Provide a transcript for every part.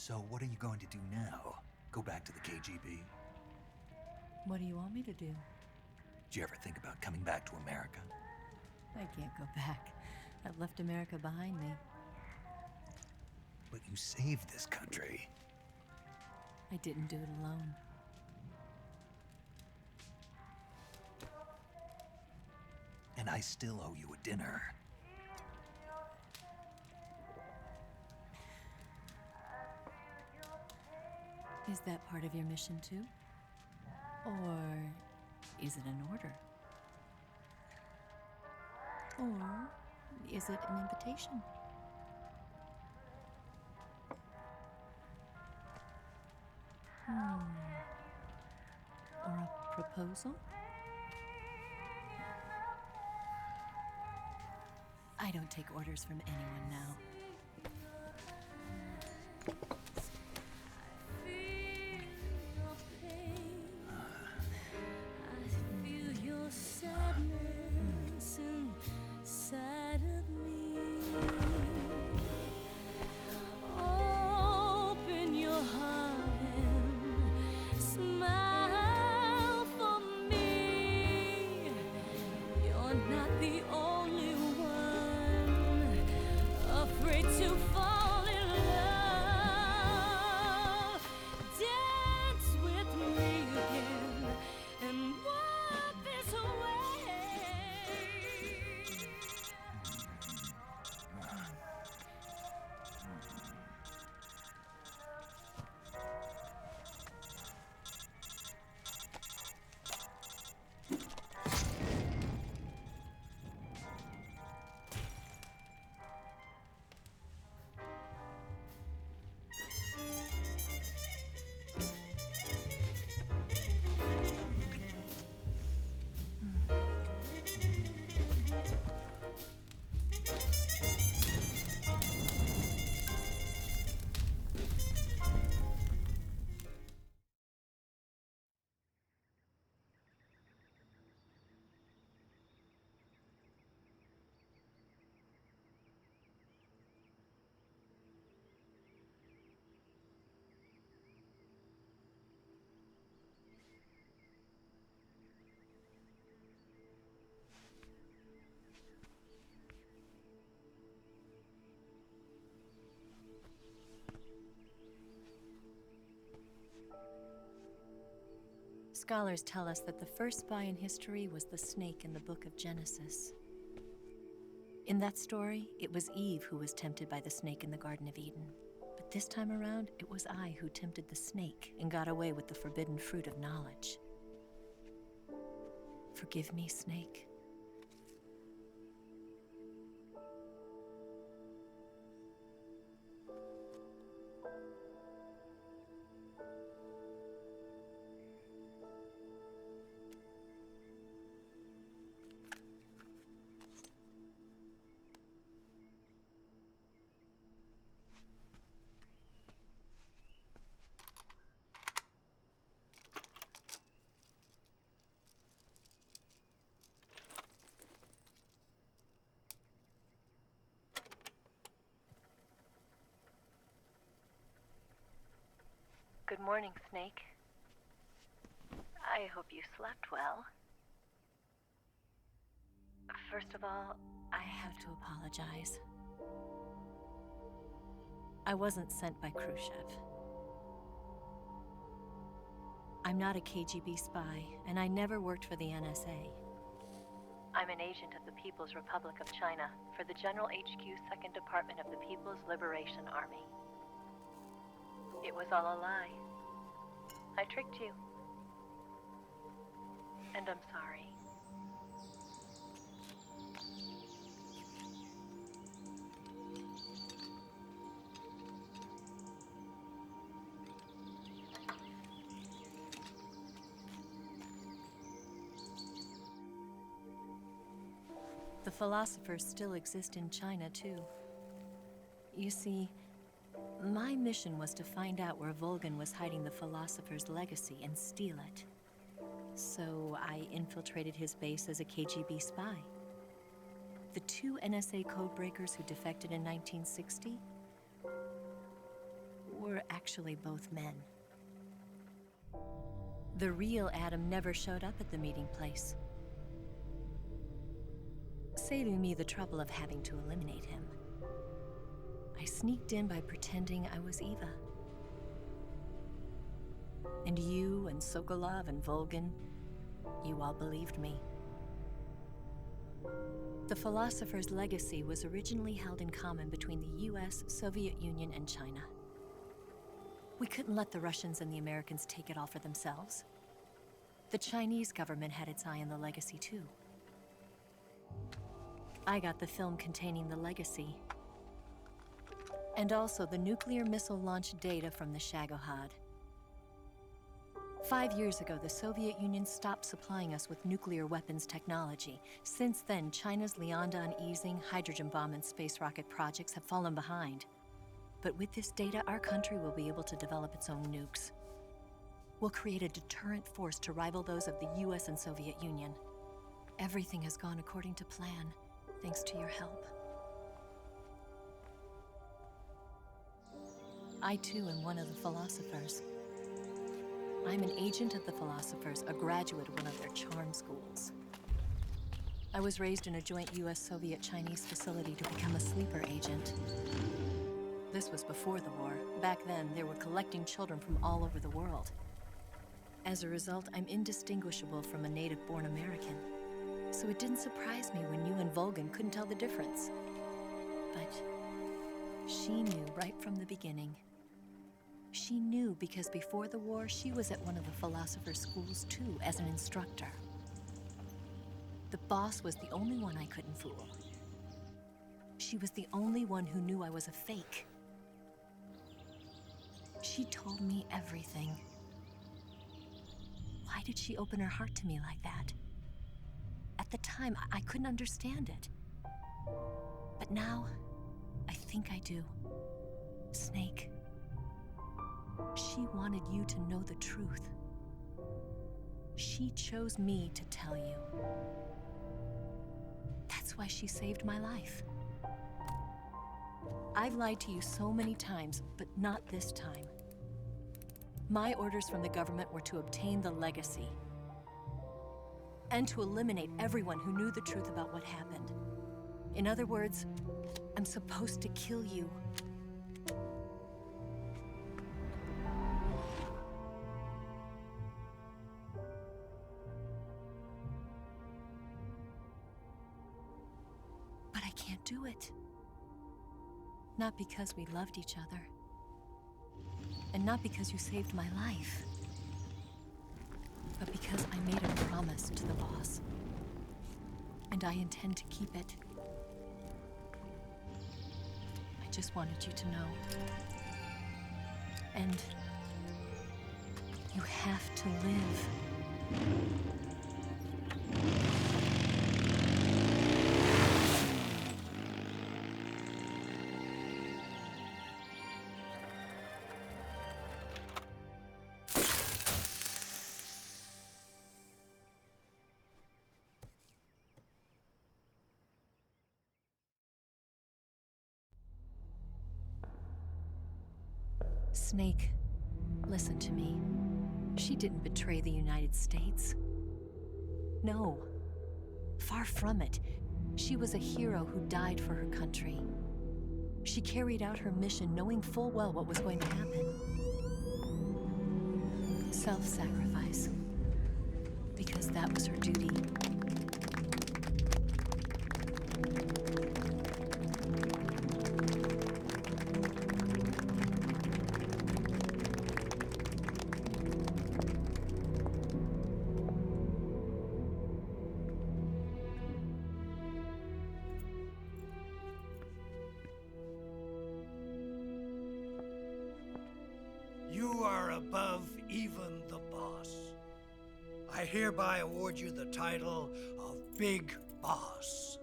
So what are you going to do now? Go back to the KGB? What do you want me to do? Did you ever think about coming back to America? I can't go back. I've left America behind me. But you saved this country. I didn't do it alone. And I still owe you a dinner. Is that part of your mission too? Or is it an order? Or is it an invitation? Or a proposal? I don't take orders from anyone now. Scholars tell us that the first spy in history was the snake in the book of Genesis. In that story, it was Eve who was tempted by the snake in the Garden of Eden. But this time around, it was I who tempted the snake and got away with the forbidden fruit of knowledge. Forgive me, snake. Good morning, Snake. I hope you slept well. First of all, I have to apologize. I wasn't sent by Khrushchev. I'm not a KGB spy, and I never worked for the NSA. I'm an agent of the People's Republic of China for the General HQ 2nd Department of the People's Liberation Army. It was all a lie. I tricked you. And I'm sorry. The philosophers still exist in China, too. You see, my mission was to find out where Volgan was hiding the philosopher's legacy and steal it. So I infiltrated his base as a KGB spy. The 2 NSA codebreakers who defected in 1960 were actually both men. The real Adam never showed up at the meeting place, saving me the trouble of having to eliminate him. I sneaked in by pretending I was Eva. And you and Sokolov and Volgin, you all believed me. The philosopher's legacy was originally held in common between the US, Soviet Union, and China. We couldn't let the Russians and the Americans take it all for themselves. The Chinese government had its eye on the legacy too. I got the film containing the legacy, and also the nuclear missile launch data from the Shagohod. 5 years ago, the Soviet Union stopped supplying us with nuclear weapons technology. Since then, China's Liaodong easing, hydrogen bomb, and space rocket projects have fallen behind. But with this data, our country will be able to develop its own nukes. We'll create a deterrent force to rival those of the US and Soviet Union. Everything has gone according to plan, thanks to your help. I too am one of the philosophers. I'm an agent of the philosophers, a graduate of one of their charm schools. I was raised in a joint US-Soviet-Chinese facility to become a sleeper agent. This was before the war. Back then, they were collecting children from all over the world. As a result, I'm indistinguishable from a native-born American. So it didn't surprise me when you and Volgin couldn't tell the difference. But she knew right from the beginning. She knew because before the war, she was at one of the philosopher's schools too, as an instructor. The boss was the only one I couldn't fool. She was the only one who knew I was a fake. She told me everything. Why did she open her heart to me like that? At the time, I couldn't understand it. But now, I think I do. Snake. She wanted you to know the truth. She chose me to tell you. That's why she saved my life. I've lied to you so many times, but not this time. My orders from the government were to obtain the legacy and to eliminate everyone who knew the truth about what happened. In other words, I'm supposed to kill you. But I can't do it. Not because we loved each other. And not because you saved my life. But because I made a promise to the boss. And I intend to keep it. I just wanted you to know. And you have to live. Snake, listen to me. She didn't betray the United States. No, far from it. She was a hero who died for her country. She carried out her mission knowing full well what was going to happen. Self-sacrifice. Because that was her duty. You are above even the boss. I hereby award you the title of Big Boss.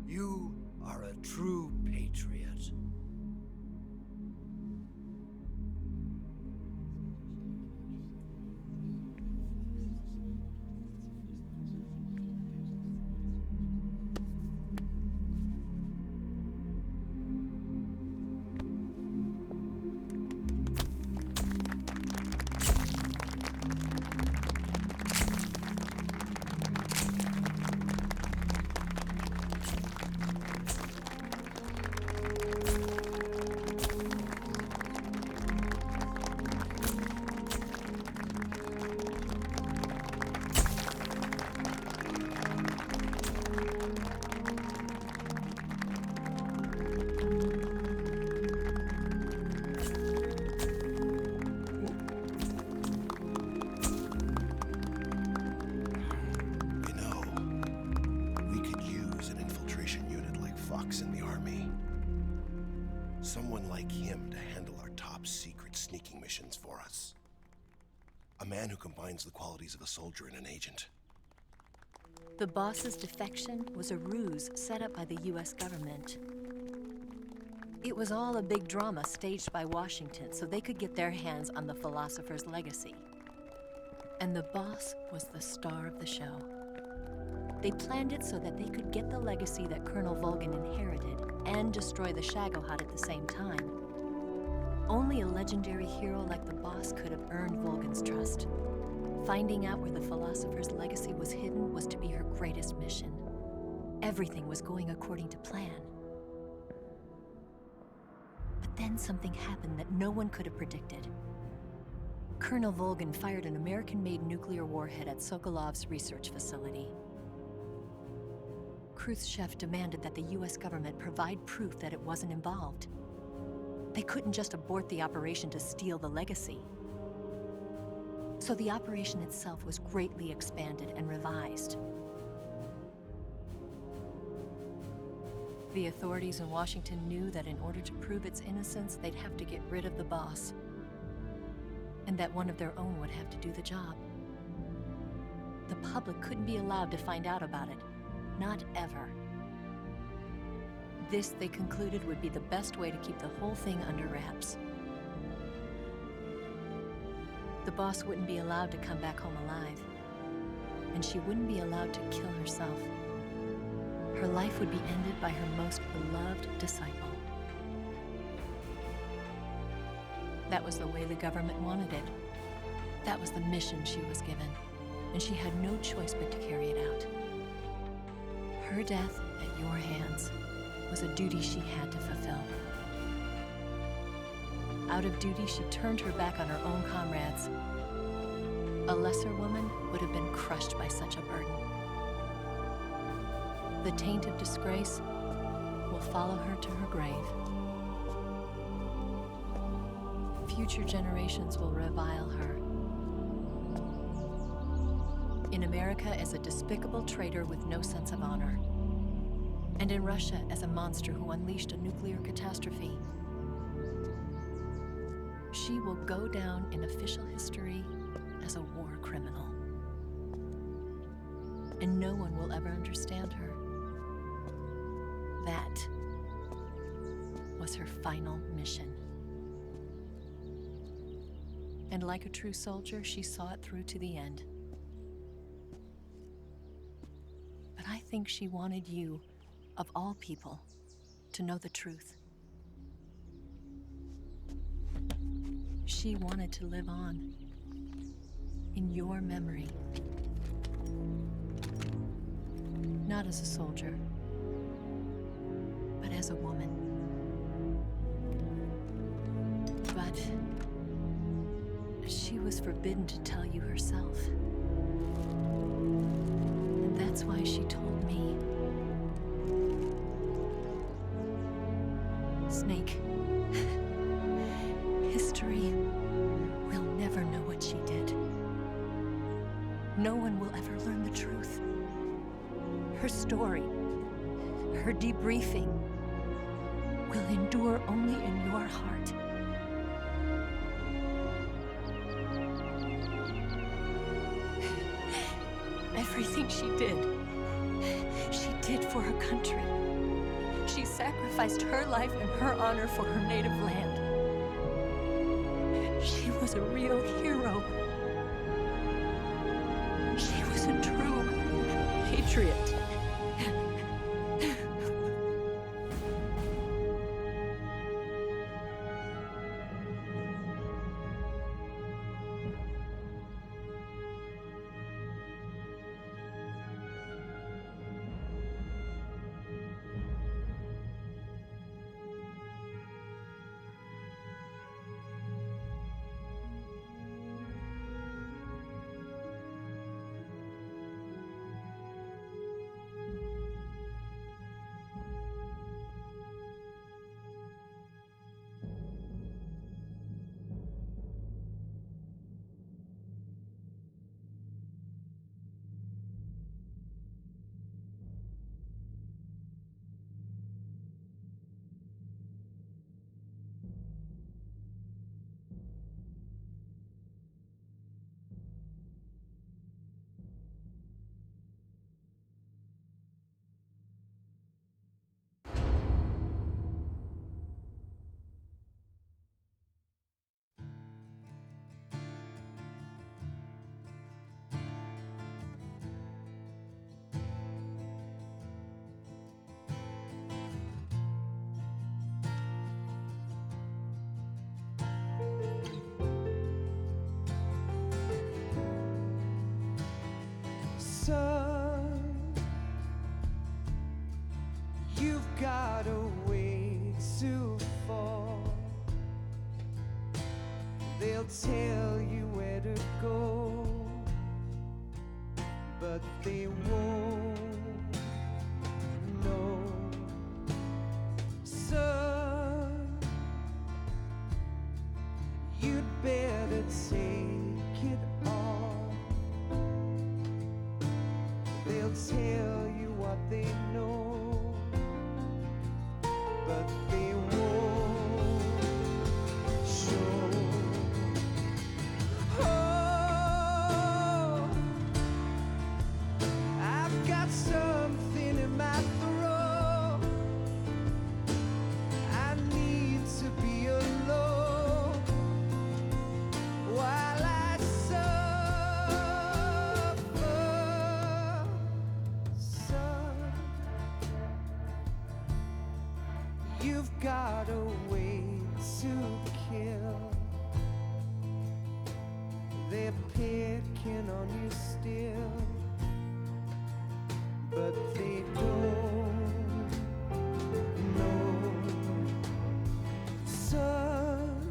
You are a true patriot. fox in the army. Someone like him to handle our top secret sneaking missions for us. A man who combines the qualities of a soldier and an agent. The boss's defection was a ruse set up by the US government. It was all a big drama staged by Washington so they could get their hands on the philosopher's legacy. And the boss was the star of the show. They planned it so that they could get the legacy that Colonel Volgin inherited and destroy the Shagohod at the same time. Only a legendary hero like the boss could have earned Volgin's trust. Finding out where the philosopher's legacy was hidden was to be her greatest mission. Everything was going according to plan. But then something happened that no one could have predicted. Colonel Volgin fired an American-made nuclear warhead at Sokolov's research facility. Khrushchev demanded that the US government provide proof that it wasn't involved. They couldn't just abort the operation to steal the legacy. So the operation itself was greatly expanded and revised. The authorities in Washington knew that in order to prove its innocence, they'd have to get rid of the boss, and that one of their own would have to do the job. The public couldn't be allowed to find out about it. Not ever. This, they concluded, would be the best way to keep the whole thing under wraps. The boss wouldn't be allowed to come back home alive, and she wouldn't be allowed to kill herself. Her life would be ended by her most beloved disciple. That was the way the government wanted it. That was the mission she was given, and she had no choice but to carry it out. Her death at your hands was a duty she had to fulfill. Out of duty, she turned her back on her own comrades. A lesser woman would have been crushed by such a burden. The taint of disgrace will follow her to her grave. Future generations will revile her. In America as a despicable traitor with no sense of honor. And in Russia as a monster who unleashed a nuclear catastrophe. She will go down in official history as a war criminal. And no one will ever understand her. That was her final mission. And like a true soldier, she saw it through to the end. But I think she wanted you, of all people, to know the truth. She wanted to live on in your memory. Not as a soldier, but as a woman. But she was forbidden to tell you herself. And that's why she told me. Snake, history will never know what she did. No one will ever learn the truth. Her story, her debriefing, will endure only in your heart. Everything she did for her country. She sacrificed her life and her honor for her native land. She was a real hero. She was a true patriot. Son, you've got a way to fall. They'll tell you where to go, but they won't know. Son, you'd better take it all. They'll tell you what they know, but they won't show. Oh, I've got something in my throat. I need to be alone while I suffer. Son, you've got a way to kill. They're picking on you still, but they don't know. Son,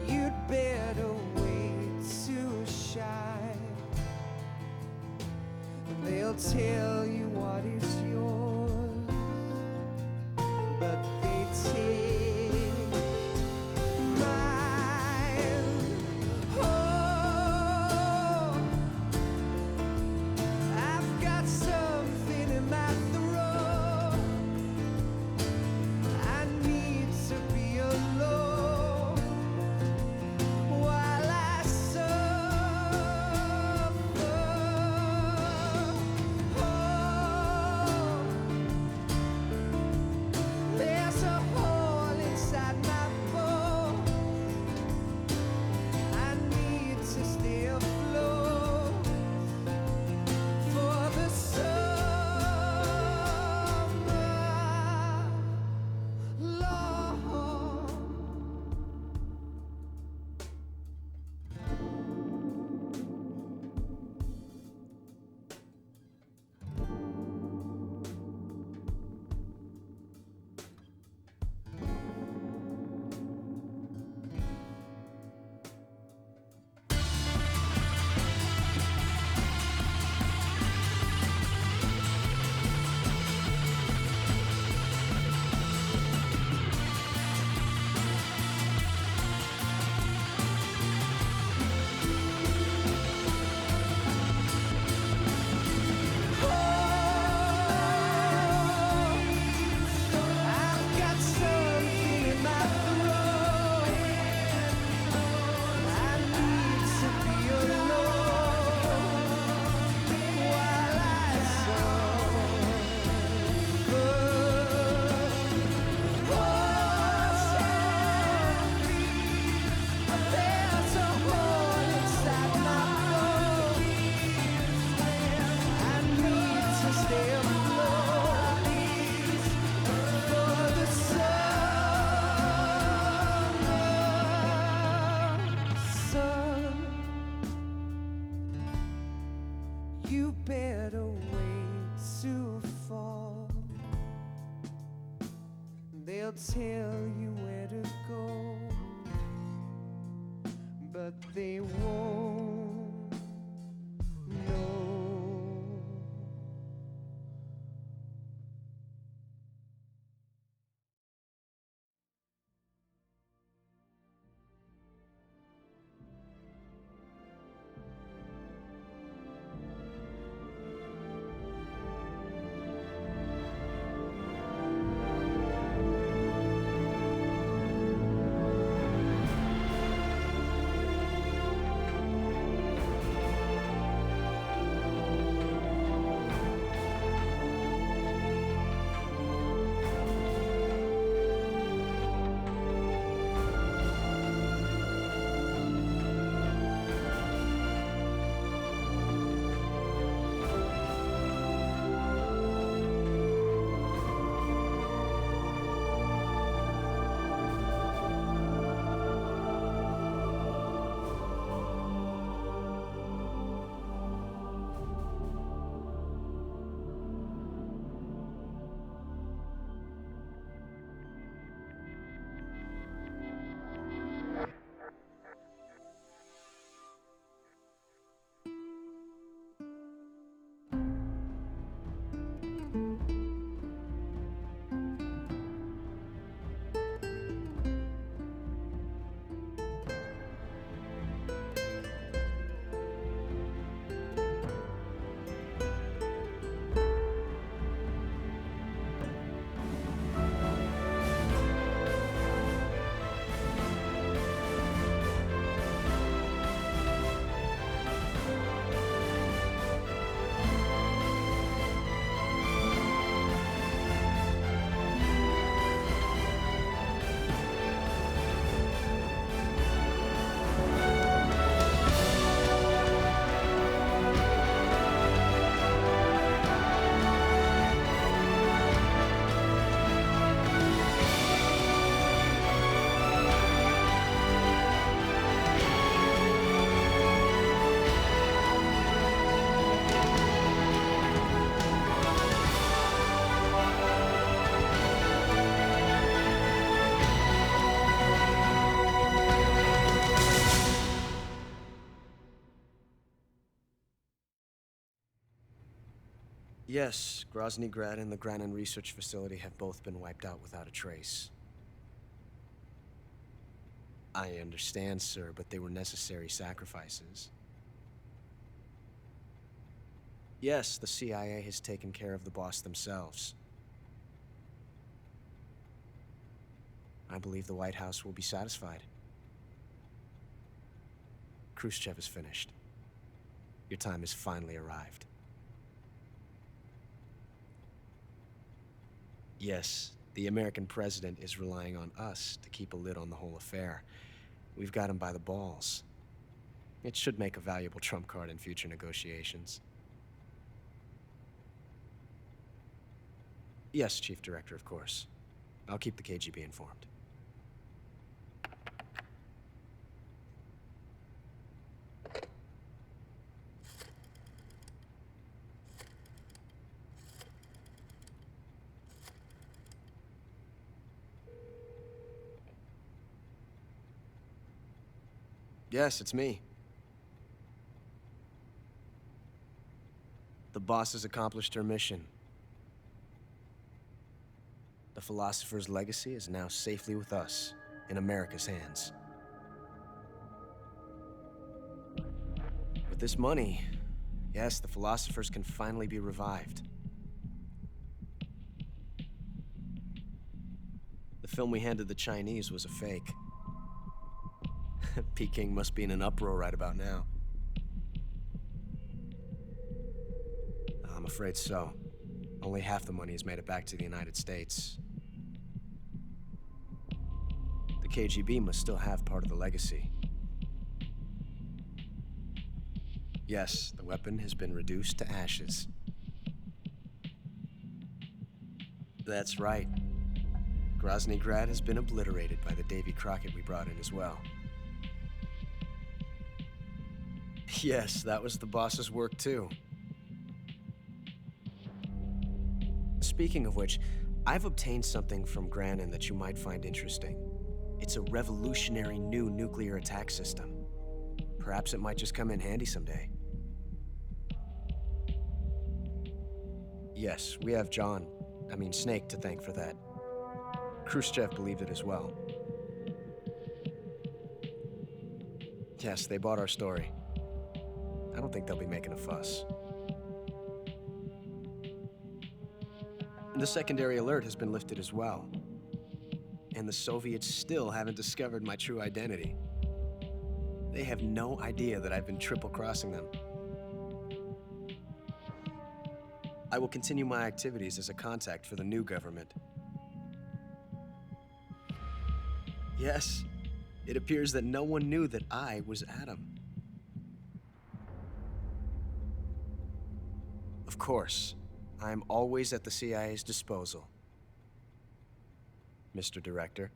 you'd better wait to shine. They'll tell you what is yours, but they take mine. Oh, I've got something in my throat. I need to be alone while I suffer. Oh, there's a hole inside my bones. I need to stay afloat for the summer, Lord. I've got something in my throat. I need to be alone while I suffer. There's a hole inside my bones. I need to stay afloat for the summer. Son, you better wait to fall. They'll tell you where to go, but they won't know. Yes, Grozny Grad and the Granin Research Facility have both been wiped out without a trace. I understand, sir, but they were necessary sacrifices. Yes, the CIA has taken care of the boss themselves. I believe the White House will be satisfied. Khrushchev is finished. Your time has finally arrived. Yes, the American president is relying on us to keep a lid on the whole affair. We've got him by the balls. It should make a valuable trump card in future negotiations. Yes, Chief Director, of course. I'll keep the KGB informed. Yes, it's me. The boss has accomplished her mission. The philosopher's legacy is now safely with us, in America's hands. With this money, yes, the philosophers can finally be revived. The film we handed the Chinese was a fake. Peking must be in an uproar right about now. I'm afraid so. Only half the money has made it back to the United States. The KGB must still have part of the legacy. Yes, the weapon has been reduced to ashes. That's right. Grozny Grad has been obliterated by the Davy Crockett we brought in as well. Yes, that was the boss's work too. Speaking of which, I've obtained something from Granin that you might find interesting. It's a revolutionary new nuclear attack system. Perhaps it might just come in handy someday. Yes, we have Snake to thank for that. Khrushchev believed it as well. Yes, they bought our story. I don't think they'll be making a fuss. The secondary alert has been lifted as well. And the Soviets still haven't discovered my true identity. They have no idea that I've been triple-crossing them. I will continue my activities as a contact for the new government. Yes, it appears that no one knew that I was Adam. Of course, I am always at the CIA's disposal, Mr. Director.